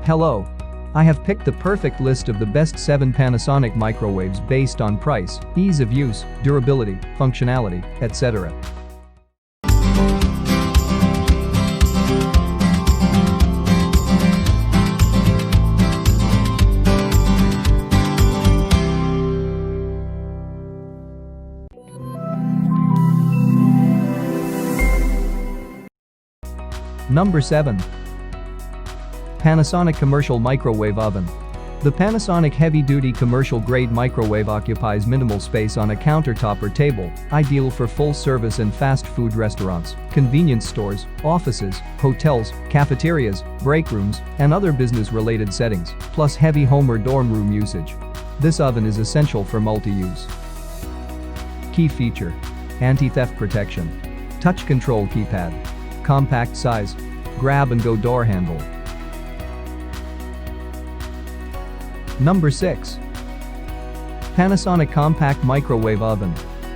Hello. I have picked the perfect list of the best 7 Panasonic microwaves based on price, ease of use, durability, functionality, etc. Number 7. Panasonic Commercial Microwave Oven. The Panasonic heavy-duty commercial-grade microwave occupies minimal space on a countertop or table, ideal for full-service and fast food restaurants, convenience stores, offices, hotels, cafeterias, break rooms, and other business-related settings, plus heavy home or dorm room usage. This oven is essential for multi-use. Key feature: anti-theft protection, touch control keypad, compact size, grab-and-go door handle. Number 6. Panasonic Compact Microwave Oven.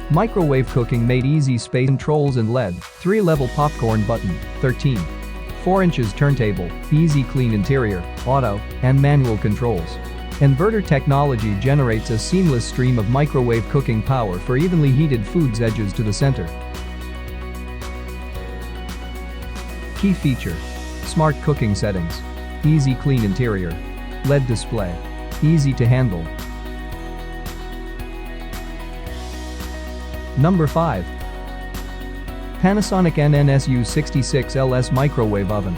Microwave cooking made easy. Space controls and LED, 3-level popcorn button, 13. 4 inches turntable, easy clean interior, auto, and manual controls. Inverter technology generates a seamless stream of microwave cooking power for evenly heated foods. Edges to the center. Key feature: smart cooking settings, easy clean interior, LED display, easy to handle. Number 5. Panasonic NNSU66LS Microwave Oven.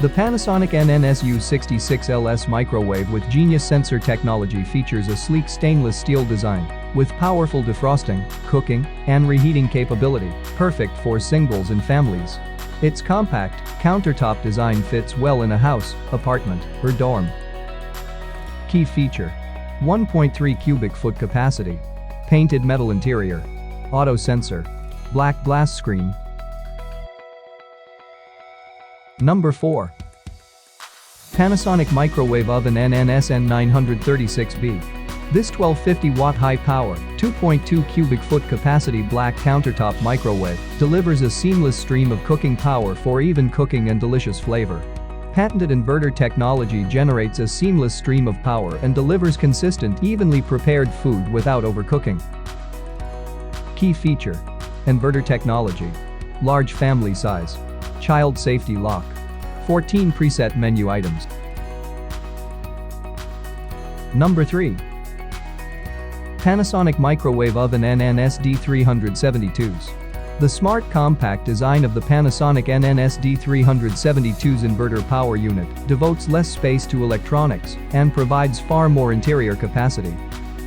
The Panasonic NNSU66LS microwave with Genius sensor technology features a sleek stainless steel design with powerful defrosting, cooking, and reheating capability, perfect for singles and families. Its compact, countertop design fits well in a house, apartment, or dorm. Key feature: 1.3 cubic foot capacity, painted metal interior, auto sensor, black glass screen. Number 4. Panasonic Microwave Oven NNSN 936B. This 1250-watt high-power, 2.2 cubic foot capacity black countertop microwave delivers a seamless stream of cooking power for even cooking and delicious flavor. Patented inverter technology generates a seamless stream of power and delivers consistent, evenly prepared food without overcooking. Key feature: inverter technology, large family size, child safety lock, 14 preset menu items. Number 3. Panasonic Microwave Oven NNSD 372s. The smart compact design of the Panasonic NNSD 372's inverter power unit devotes less space to electronics and provides far more interior capacity.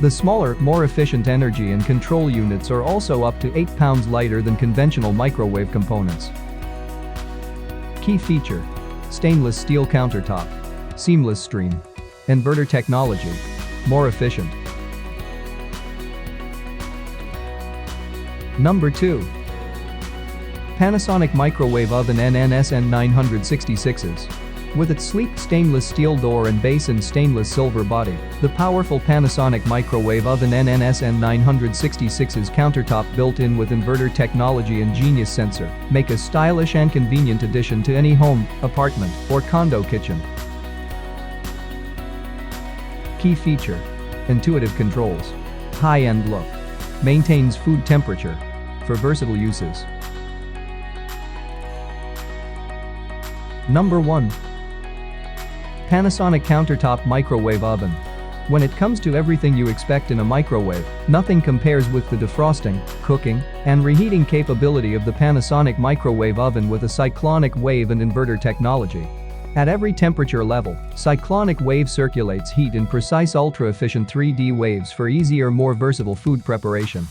The smaller, more efficient energy and control units are also up to 8 pounds lighter than conventional microwave components. Key feature: stainless steel countertop, seamless stream, inverter technology, more efficient. Number 2. Panasonic Microwave Oven NNSN 966s. With its sleek stainless steel door and base and stainless silver body, the powerful Panasonic Microwave Oven NNSN 966's countertop built-in with inverter technology and Genius sensor make a stylish and convenient addition to any home, apartment, or condo kitchen. Key feature: intuitive controls, high-end look, maintains food temperature, for versatile uses. Number 1. Panasonic Countertop Microwave Oven. When it comes to everything you expect in a microwave, nothing compares with the defrosting, cooking, and reheating capability of the Panasonic Microwave Oven with a cyclonic wave and inverter technology. At every temperature level, cyclonic wave circulates heat in precise ultra-efficient 3D waves for easier, more versatile food preparation.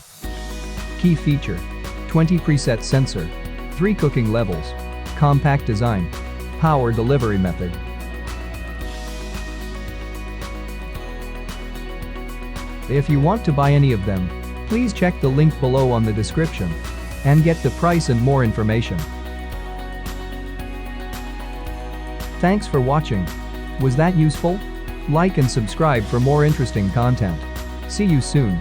Key feature: 20 preset sensor, 3 cooking levels, compact design, power delivery method. If you want to buy any of them, please check the link below on the description and get the price and more information. Thanks for watching. Was that useful? Like and subscribe for more interesting content. See you soon.